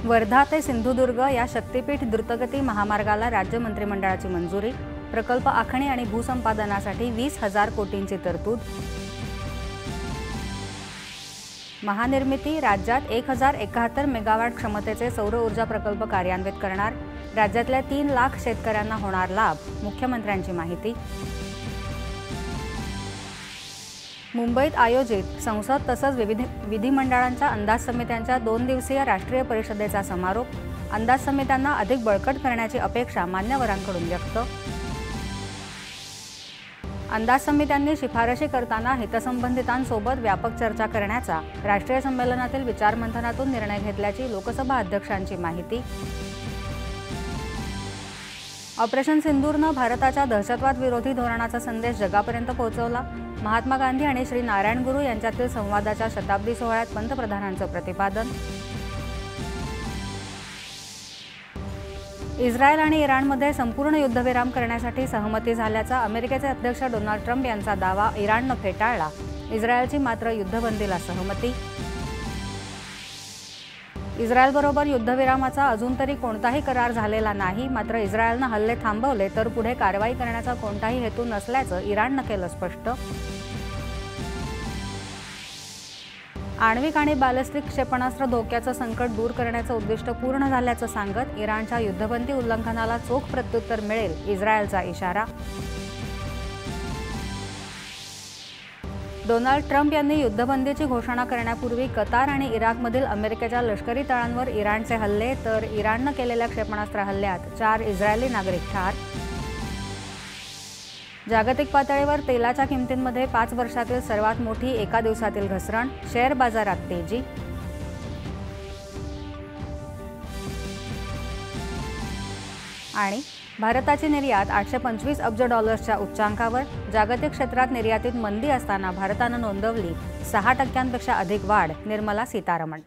वर्धा ते सिंधुदुर्ग या शक्तीपीठ द्रुतगती महामार्गाला राज्य मंत्रिमंडळाची मंजुरी। प्रकल्प आखणी आणि भूसंपादनासाठी 20,000 कोटींची तरतूद। महानिर्मिती राज्यात 1071 मेगावॅट क्षमतेचे सौर ऊर्जा प्रकल्प कार्यान्वित करणार। राज्यातल्या 3 लाख शेतकऱ्यांना होणार लाभ, मुख्यमंत्र्यांची माहिती। मुंबईत आयोजित संसद तसंच विधिमंडळांच्या अंदाज समित्यांच्या 2 दिवसीय राष्ट्रीय परिषदेचा समारोप। अंदाज समित्यांना अधिक बळकट करण्याची अपेक्षा मान्यवरांकडून व्यक्त। अंदाज समित्यांनी शिफारशी करताना हितसंबंधितांसोबत व्यापक चर्चा करण्याचा राष्ट्रीय संमेलनातील विचारमंथनातून निर्णय घेतल्याची लोकसभा अध्यक्षांची माहिती। ऑपरेशन सिंदूरनं भारताच्या दहशतवाद विरोधी धोरणाचा संदेश जगापर्यंत पोहोचवला। महात्मा गांधी आणि श्री नारायण गुरु यांच्यातील संवादाच्या शताब्दी सोहळ्यात पंतप्रधानांचं प्रतिपादन। इस्रायल आणि इराणमध्ये संपूर्ण युद्धविराम करण्यासाठी सहमती झाल्याचा अमेरिकेचे अध्यक्ष डोनाल्ड ट्रम्प यांचा दावा इराणनं फेटाळला। इस्रायलची मात्र युद्धबंदीला सहमती। इस्रायलबरोबर युद्धविरामाचा अजून तरी कोणताही करार झालेला नाही, मात्र इस्रायलनं हल्ले थांबवले तर पुढे कारवाई करण्याचा कोणताही हेतू नसल्याचं इराणनं केलं स्पष्ट। आण्विक आणि बॅलिस्टिक क्षेपणास्त्र धोक्याचं संकट दूर करण्याचं उद्दिष्ट पूर्ण झाल्याचं सांगत इराणच्या युद्धबंदी उल्लंघनाला चोख प्रत्युत्तर मिळेल, इस्रायलचा इशारा। डोनाल्ड ट्रम्प यांनी युद्धबंदीची घोषणा करण्यापूर्वी कतार आणि इराकमधील अमेरिकेच्या लष्करी तळांवर इराणचे हल्ले, तर इराणनं केलेल्या क्षेपणास्त्र हल्ल्यात 4 इस्रायली नागरिक ठार। जागतिक पातळीवर तेलाच्या किमतींमध्ये 5 वर्षातील सर्वात मोठी एका दिवसातील घसरण, शेअर बाजारात तेजी। आणि भारताची निर्यात 825 अब्ज डॉलर्सच्या उच्चांकावर। जागतिक क्षेत्रात निर्यातीत मंदी असताना भारतानं नोंदवली 6% अधिक वाढ, निर्मला सीतारमण।